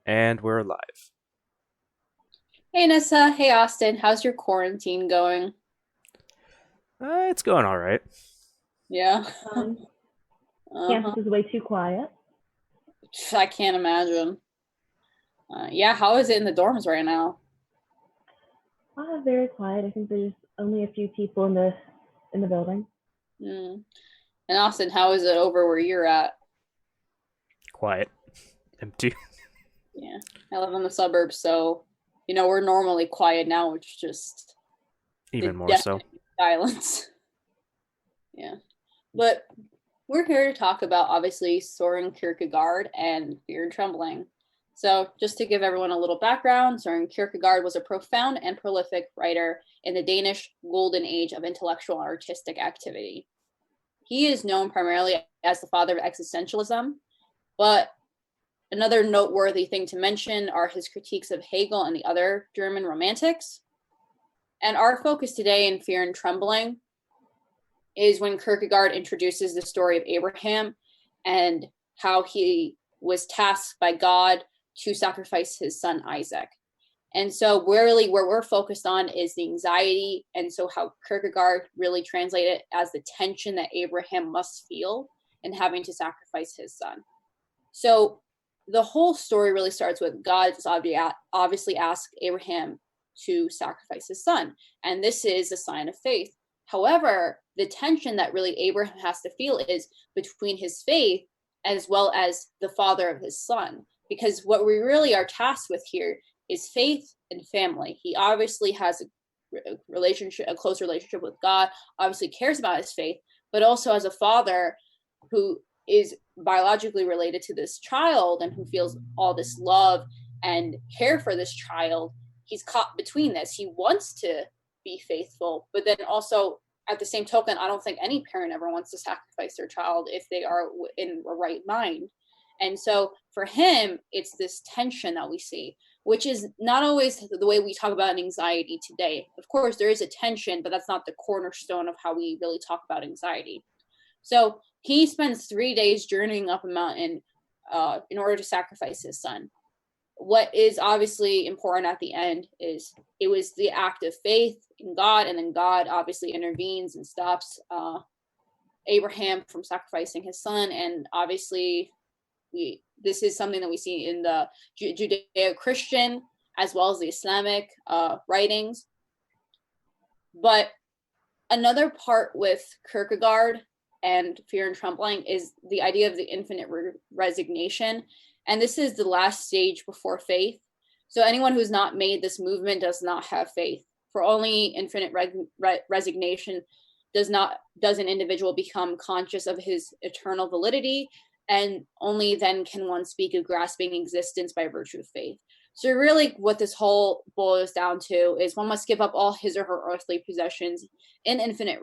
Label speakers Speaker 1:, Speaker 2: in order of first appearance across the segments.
Speaker 1: And we're live.
Speaker 2: Hey Nessa, hey Austin, how's your quarantine going?
Speaker 1: It's going all right.
Speaker 2: Yeah.
Speaker 3: Um,
Speaker 2: Uh-huh.
Speaker 3: Campus is way too quiet.
Speaker 2: I can't imagine. Yeah, how is it in the dorms right now?
Speaker 3: Very quiet. I think there's only a few people in the building.
Speaker 2: Mm. And Austin, how is it over where you're at?
Speaker 1: Quiet. Empty.
Speaker 2: Yeah, I live in the suburbs, so we're normally quiet now, it's just
Speaker 1: Even
Speaker 2: the
Speaker 1: more so.
Speaker 2: deafening silence. Yeah, but we're here to talk about obviously Soren Kierkegaard and Fear and Trembling. So, just to give everyone a little background, Soren Kierkegaard was a profound and prolific writer in the Danish golden age of intellectual and artistic activity. He is known primarily as the father of existentialism, but another noteworthy thing to mention are his critiques of Hegel and the other German romantics. And our focus today in Fear and Trembling is when Kierkegaard introduces the story of Abraham and how he was tasked by God to sacrifice his son Isaac. And so really where we're focused on is the anxiety, and so how Kierkegaard really translated it as the tension that Abraham must feel in having to sacrifice his son. So the whole story really starts with God obviously asked Abraham to sacrifice his son, and this is a sign of faith. However, the tension that really Abraham has to feel is between his faith as well as the father of his son, because what we really are tasked with here is faith and family. He obviously has a close relationship with God, obviously cares about his faith, but also as a father who is biologically related to this child and who feels all this love and care for this child, he's caught between this. He wants to be faithful, but then also at the same token, I don't think any parent ever wants to sacrifice their child if they are in a right mind. And so for him, it's this tension that we see, which is not always the way we talk about anxiety today. Of course, there is a tension, but that's not the cornerstone of how we really talk about anxiety. So he spends 3 days journeying up a mountain in order to sacrifice his son. What is obviously important at the end is it was the act of faith in God, and then God obviously intervenes and stops Abraham from sacrificing his son. And obviously, this is something that we see in the Judeo-Christian as well as the Islamic writings. But another part with Kierkegaard and Fear and Trembling is the idea of the infinite resignation. And this is the last stage before faith. So anyone who's not made this movement does not have faith. For only infinite resignation does an individual become conscious of his eternal validity, and only then can one speak of grasping existence by virtue of faith. So really what this whole boils down to is one must give up all his or her earthly possessions in infinite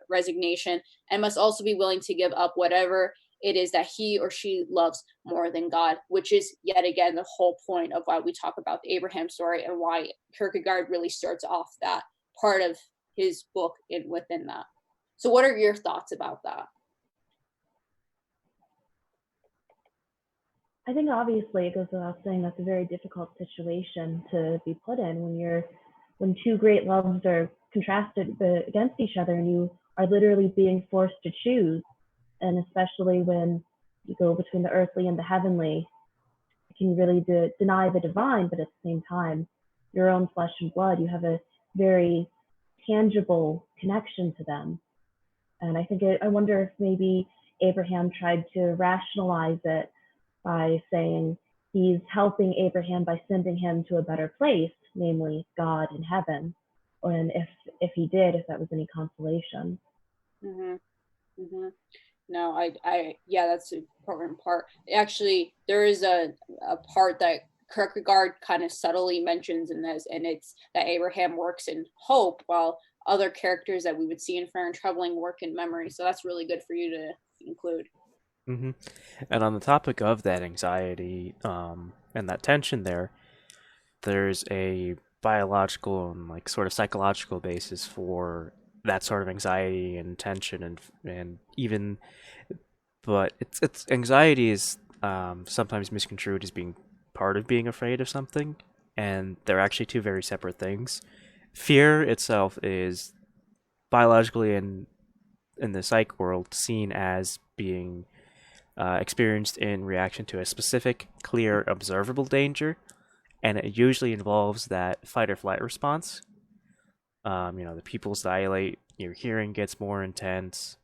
Speaker 2: resignation, and must also be willing to give up whatever it is that he or she loves more than God, which is yet again the whole point of why we talk about the Abraham story and why Kierkegaard really starts off that part of his book within that. So what are your thoughts about that?
Speaker 3: I think obviously it goes without saying that's a very difficult situation to be put in when two great loves are contrasted against each other and you are literally being forced to choose. And especially when you go between the earthly and the heavenly, you can really deny the divine, but at the same time, your own flesh and blood, you have a very tangible connection to them. And I wonder if maybe Abraham tried to rationalize it by saying he's helping Abraham by sending him to a better place, namely God in heaven. And if he did, if that was any consolation.
Speaker 2: Mm-hmm. Mm-hmm. No, yeah, that's an important part. Actually, there is a part that Kierkegaard kind of subtly mentions in this, and it's that Abraham works in hope, while other characters that we would see in Fair and Troubling work in memory. So that's really good for you to include.
Speaker 1: hmm And on the topic of that anxiety and that tension there's a biological and like sort of psychological basis for that sort of anxiety and tension and even but it's anxiety is sometimes misconstrued as being part of being afraid of something, and they're actually two very separate things. Fear itself is biologically and in the psych world seen as being experienced in reaction to a specific, clear, observable danger, and it usually involves that fight or flight response. The pupils dilate, your hearing gets more intense,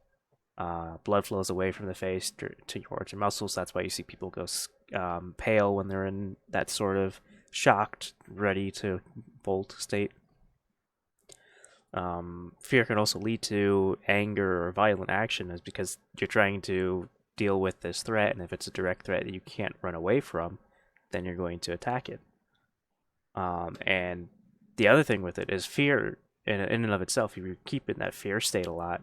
Speaker 1: blood flows away from the face towards your muscles. That's why you see people go pale when they're in that sort of shocked, ready to bolt state. Fear can also lead to anger or violent action, is because you're trying to deal with this threat, and if it's a direct threat that you can't run away from, then you're going to attack it. And the other thing with it is fear, in and of itself, if you keep in that fear state a lot,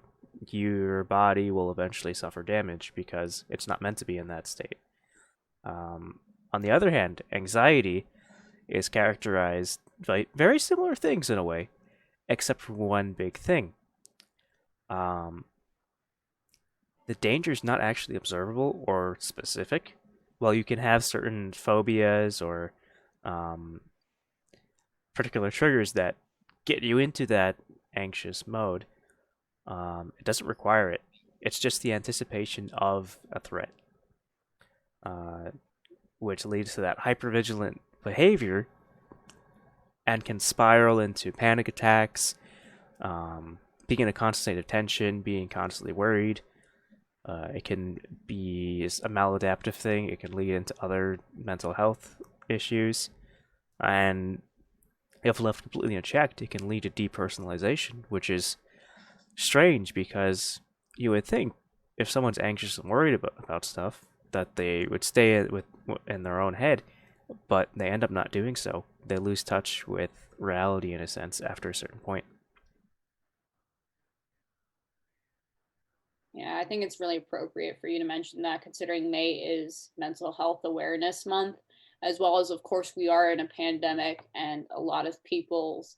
Speaker 1: your body will eventually suffer damage because it's not meant to be in that state. On the other hand, anxiety is characterized by very similar things in a way, except for one big thing. The danger is not actually observable or specific. While you can have certain phobias or particular triggers that get you into that anxious mode, it doesn't require it. It's just the anticipation of a threat, which leads to that hypervigilant behavior and can spiral into panic attacks, being in a constant state of tension, being constantly worried. It can be a maladaptive thing. It can lead into other mental health issues. And if left completely unchecked, it can lead to depersonalization, which is strange because you would think if someone's anxious and worried about stuff, that they would stay in their own head, but they end up not doing so. They lose touch with reality, in a sense, after a certain point.
Speaker 2: Yeah, I think it's really appropriate for you to mention that, considering May is Mental Health Awareness Month, as well as, of course, we are in a pandemic and a lot of people's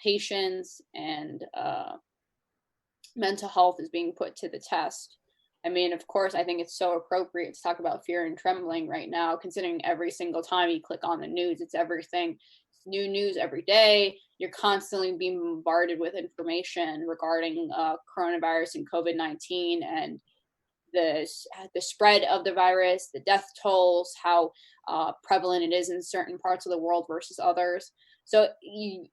Speaker 2: patience and mental health is being put to the test. I mean, of course, I think it's so appropriate to talk about fear and trembling right now, considering every single time you click on the news, it's everything. It's new news every day. You're constantly being bombarded with information regarding coronavirus and COVID-19 and the spread of the virus, the death tolls, how prevalent it is in certain parts of the world versus others. So we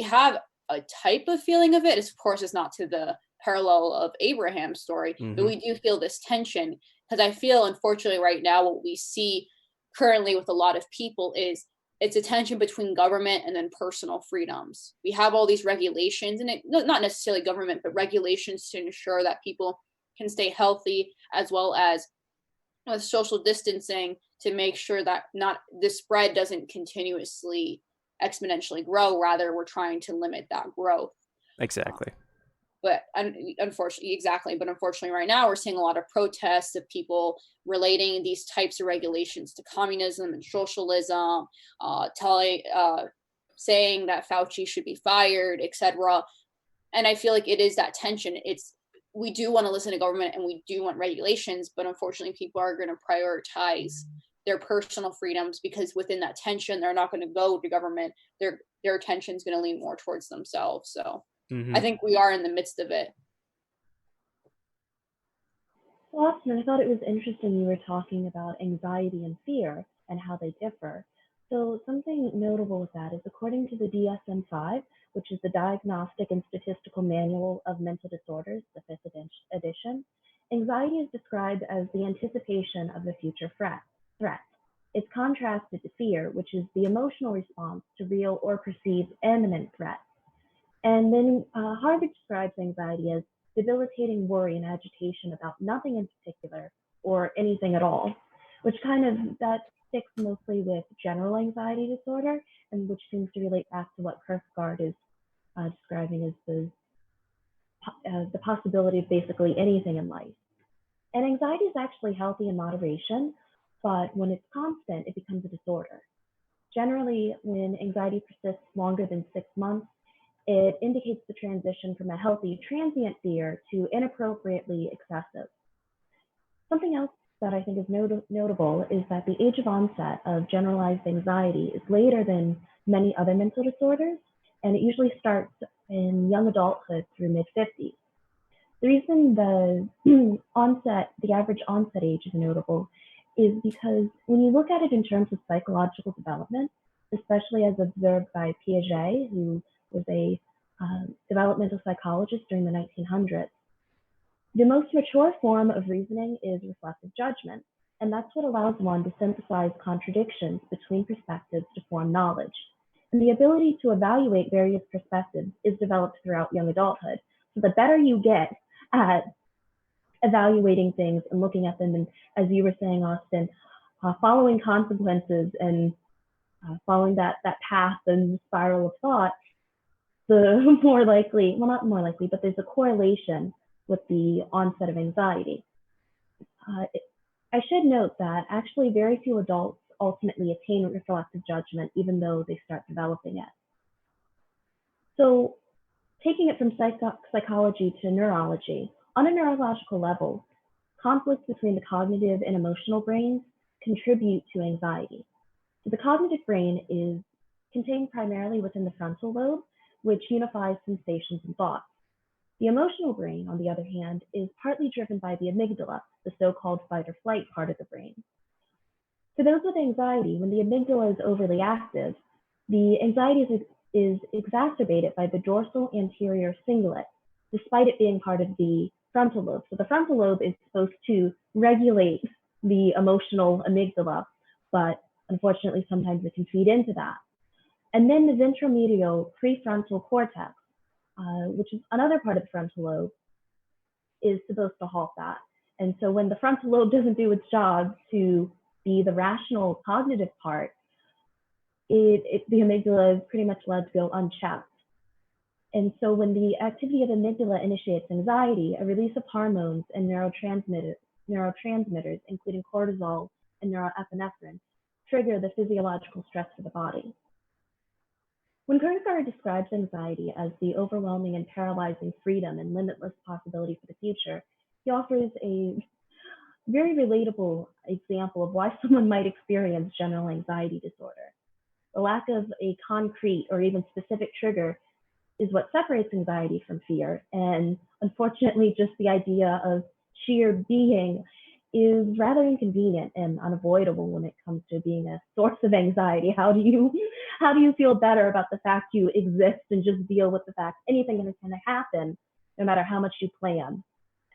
Speaker 2: have a type of feeling of it. Of course, it's not to the parallel of Abraham's story, but we do feel this tension because I feel, unfortunately, right now, what we see currently with a lot of people is it's a tension between government and then personal freedoms. We have all these regulations, and not necessarily government, but regulations to ensure that people can stay healthy, as well as with social distancing to make sure that not the spread doesn't continuously exponentially grow. Rather, we're trying to limit that growth.
Speaker 1: Exactly.
Speaker 2: But unfortunately, right now we're seeing a lot of protests of people relating these types of regulations to communism and socialism, saying that Fauci should be fired, etc. And I feel like it is that tension. We do want to listen to government and we do want regulations, but unfortunately, people are going to prioritize their personal freedoms because within that tension, they're not going to go to government. Their attention is going to lean more towards themselves. So. I think we are in the midst of it.
Speaker 3: Well, Austin, I thought it was interesting you were talking about anxiety and fear and how they differ. So something notable with that is according to the DSM-5, which is the Diagnostic and Statistical Manual of Mental Disorders, the 5th edition, anxiety is described as the anticipation of the future threat. It's contrasted to fear, which is the emotional response to real or perceived imminent threat. And then Harvard describes anxiety as debilitating worry and agitation about nothing in particular or anything at all, which that sticks mostly with general anxiety disorder, and which seems to relate back to what Kierkegaard is describing as the possibility of basically anything in life. And anxiety is actually healthy in moderation, but when it's constant, it becomes a disorder. Generally, when anxiety persists longer than 6 months, it indicates the transition from a healthy transient fear to inappropriately excessive. Something else that I think is notable is that the age of onset of generalized anxiety is later than many other mental disorders, and it usually starts in young adulthood through mid-50s. The reason the average onset age is notable is because when you look at it in terms of psychological development, especially as observed by Piaget, who was a developmental psychologist during the 1900s, the most mature form of reasoning is reflective judgment, and that's what allows one to synthesize contradictions between perspectives to form knowledge. And the ability to evaluate various perspectives is developed throughout young adulthood. So the better you get at evaluating things and looking at them, and as you were saying, Austin, following consequences and following that path and spiral of thought, the more likely, well, not more likely, but there's a correlation with the onset of anxiety. I should note that actually very few adults ultimately attain reflective judgment, even though they start developing it. So taking it from psychology to neurology, on a neurological level, conflicts between the cognitive and emotional brains contribute to anxiety. So the cognitive brain is contained primarily within the frontal lobe, which unifies sensations and thoughts. The emotional brain, on the other hand, is partly driven by the amygdala, the so-called fight or flight part of the brain. For those with anxiety, when the amygdala is overly active, the anxiety is exacerbated by the dorsal anterior cingulate, despite it being part of the frontal lobe. So the frontal lobe is supposed to regulate the emotional amygdala, but unfortunately, sometimes it can feed into that. And then the ventromedial prefrontal cortex, which is another part of the frontal lobe, is supposed to halt that. And so when the frontal lobe doesn't do its job to be the rational cognitive part, the amygdala is pretty much led to go unchecked. And so when the activity of the amygdala initiates anxiety, a release of hormones and neurotransmitters, including cortisol and norepinephrine, trigger the physiological stress for the body. When Kierkegaard describes anxiety as the overwhelming and paralyzing freedom and limitless possibility for the future, he offers a very relatable example of why someone might experience general anxiety disorder. The lack of a concrete or even specific trigger is what separates anxiety from fear. And unfortunately, just the idea of sheer being is rather inconvenient and unavoidable when it comes to being a source of anxiety. How do you feel better about the fact you exist and just deal with the fact anything is going to happen, no matter how much you plan?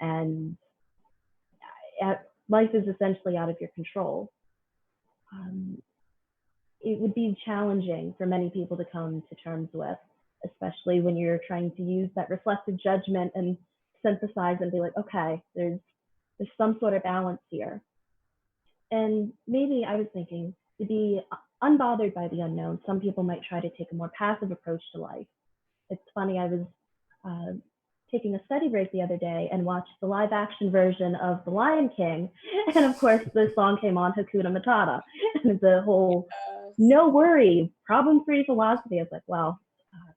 Speaker 3: And life is essentially out of your control. It would be challenging for many people to come to terms with, especially when you're trying to use that reflective judgment and synthesize and be like, okay, there's some sort of balance here. And maybe I was thinking, to be unbothered by the unknown, some people might try to take a more passive approach to life. It's funny, I was taking a study break the other day and watched the live action version of The Lion King. And of course, the song came on, Hakuna Matata. And it's a whole no worry, problem-free philosophy. I was like, well,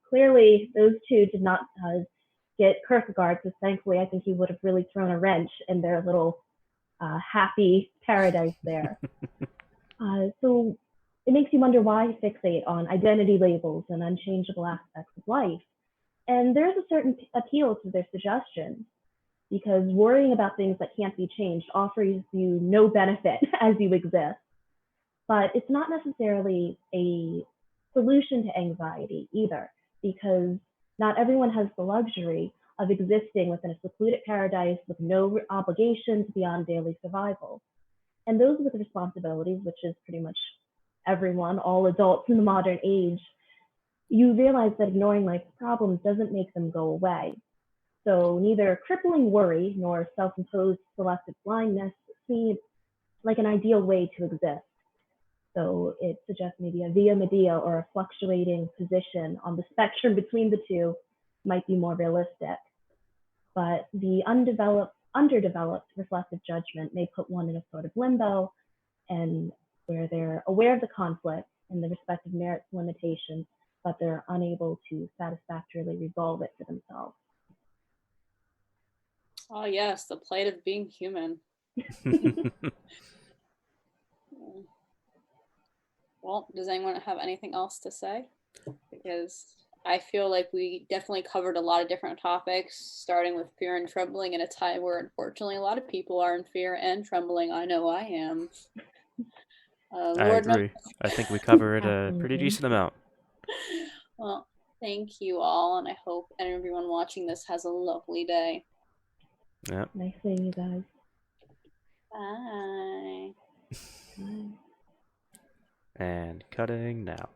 Speaker 3: clearly those two did not get Kierkegaard, because thankfully I think he would have really thrown a wrench in their little happy paradise there. So it makes you wonder why fixate on identity labels and unchangeable aspects of life. And there's a certain appeal to their suggestions, because worrying about things that can't be changed offers you no benefit as you exist. But it's not necessarily a solution to anxiety either, because not everyone has the luxury of existing within a secluded paradise with no obligations beyond daily survival. And those with responsibilities, which is pretty much everyone, all adults in the modern age, you realize that ignoring life's problems doesn't make them go away. So neither crippling worry nor self-imposed selective blindness seem like an ideal way to exist. So it suggests maybe a via media or a fluctuating position on the spectrum between the two might be more realistic. But the underdeveloped reflective judgment may put one in a sort of limbo, and where they're aware of the conflict and the respective merits and limitations, but they're unable to satisfactorily resolve it for themselves.
Speaker 2: Oh yes, the plight of being human. Well, does anyone have anything else to say? Because I feel like we definitely covered a lot of different topics, starting with fear and trembling in a time where unfortunately a lot of people are in fear and trembling. I know I am.
Speaker 1: I
Speaker 2: Lord knows.
Speaker 1: agree. I think we covered a pretty
Speaker 3: Absolutely.
Speaker 1: decent amount.
Speaker 2: Well, thank you all, and I hope everyone watching this has a lovely day.
Speaker 1: Yep.
Speaker 3: Nice seeing you guys.
Speaker 2: Bye.
Speaker 3: Bye.
Speaker 1: And cutting now.